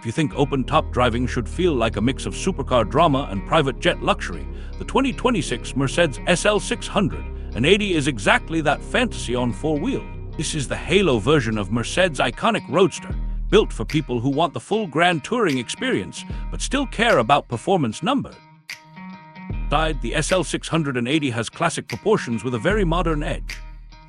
you think open-top driving should feel like a mix of supercar drama and private jet luxury, the 2026 Mercedes SL 680 is exactly that fantasy on four wheels. This is the halo version of Mercedes' iconic Roadster, built for people who want the full grand touring experience, but still care about performance numbers. Inside, the SL 680 has classic proportions with a very modern edge.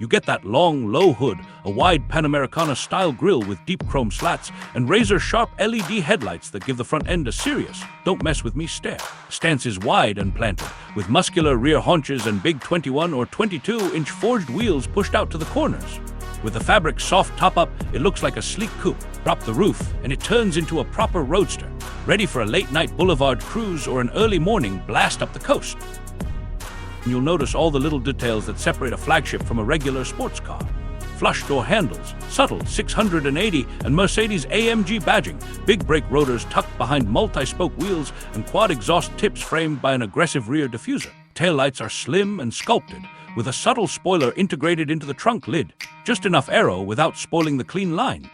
You get that long, low hood, a wide Panamericana-style grille with deep chrome slats, and razor-sharp LED headlights that give the front end a serious, don't-mess-with-me stare. Stance is wide and planted, with muscular rear haunches and big 21 or 22-inch forged wheels pushed out to the corners. With the fabric soft top-up, it looks like a sleek coupe. Drop the roof, and it turns into a proper roadster, ready for a late-night boulevard cruise or an early morning blast up the coast. And you'll notice all the little details that separate a flagship from a regular sports car. Flush door handles, subtle 680 and Mercedes AMG badging, big brake rotors tucked behind multi-spoke wheels, and quad exhaust tips framed by an aggressive rear diffuser. Taillights are slim and sculpted, with a subtle spoiler integrated into the trunk lid, just enough aero without spoiling the clean line.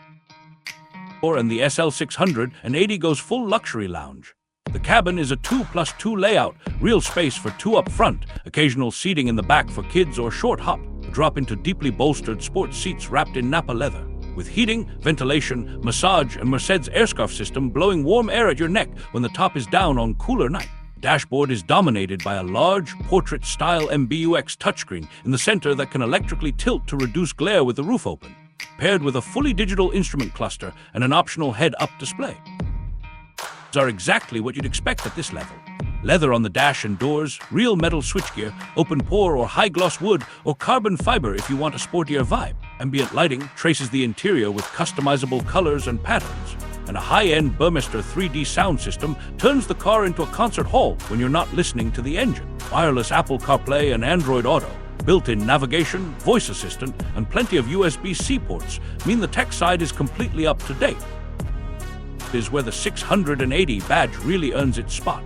And the SL 680 goes full luxury lounge. The cabin is a 2+2 layout, real space for two up front, occasional seating in the back for kids or short hop. Drop into deeply bolstered sports seats wrapped in Napa leather, with heating, ventilation, massage, and Mercedes airscarf system blowing warm air at your neck when the top is down on cooler night. Dashboard is dominated by a large, portrait-style MBUX touchscreen in the center that can electrically tilt to reduce glare with the roof open, paired with a fully digital instrument cluster and an optional head-up display. These are exactly what you'd expect at this level. Leather on the dash and doors, real metal switchgear, open-pore or high-gloss wood, or carbon fiber if you want a sportier vibe. Ambient lighting traces the interior with customizable colors and patterns, and a high-end Burmester 3D sound system turns the car into a concert hall when you're not listening to the engine. Wireless Apple CarPlay and Android Auto, built-in navigation, voice assistant, and plenty of USB-C ports mean the tech side is completely up to date. Is where the 680 badge really earns its spot.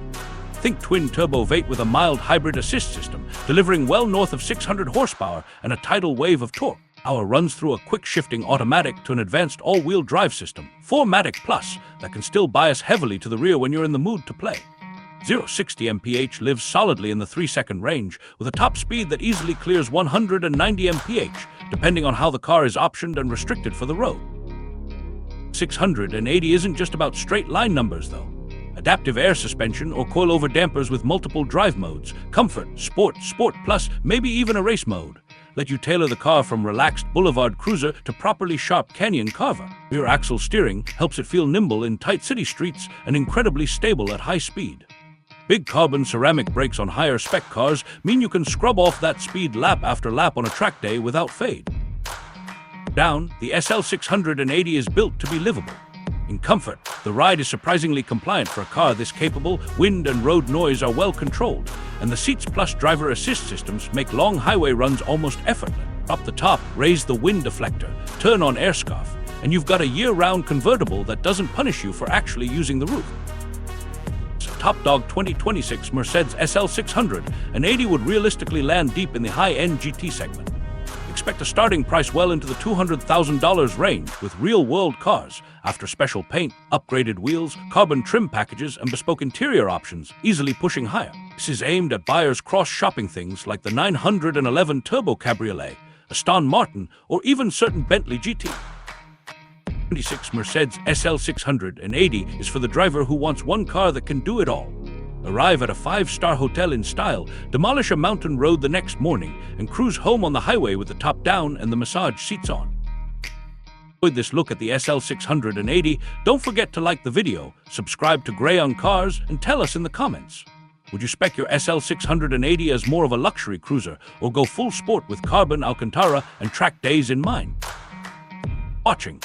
Think twin-turbo V8 with a mild hybrid assist system, delivering well north of 600 horsepower and a tidal wave of torque. Power runs through a quick-shifting automatic to an advanced all-wheel drive system, 4MATIC Plus, that can still bias heavily to the rear when you're in the mood to play. 0-60 mph lives solidly in the 3-second range, with a top speed that easily clears 190 mph, depending on how the car is optioned and restricted for the road. 680 isn't just about straight-line numbers, though. Adaptive air suspension or coilover dampers with multiple drive modes, comfort, sport, sport plus, maybe even a race mode, let you tailor the car from relaxed boulevard cruiser to properly sharp canyon carver. Rear axle steering helps it feel nimble in tight city streets and incredibly stable at high speed. Big carbon ceramic brakes on higher spec cars mean you can scrub off that speed lap after lap on a track day without fade. Down, the SL 680 is built to be livable. In comfort, the ride is surprisingly compliant for a car this capable. Wind and road noise are well controlled, and the seats plus driver assist systems make long highway runs almost effortless. Up the top, raise the wind deflector, turn on air scarf, and you've got a year-round convertible that doesn't punish you for actually using the roof. Top dog 2026 Mercedes SL 680 would realistically land deep in the high-end GT segment. Expect a starting price well into the $200,000 range with real-world cars, after special paint, upgraded wheels, carbon trim packages, and bespoke interior options, easily pushing higher. This is aimed at buyers cross-shopping things like the 911 Turbo Cabriolet, Aston Martin, or even certain Bentley GT. 26 Mercedes SL 680 is for the driver who wants one car that can do it all. Arrive at a 5-star hotel in style, demolish a mountain road the next morning, and cruise home on the highway with the top down and the massage seats on. Enjoyed this look at the SL 680, don't forget to like the video, subscribe to Gray on Cars, and tell us in the comments. Would you spec your SL 680 as more of a luxury cruiser, or go full sport with carbon, Alcantara, and track days in mind? Watching.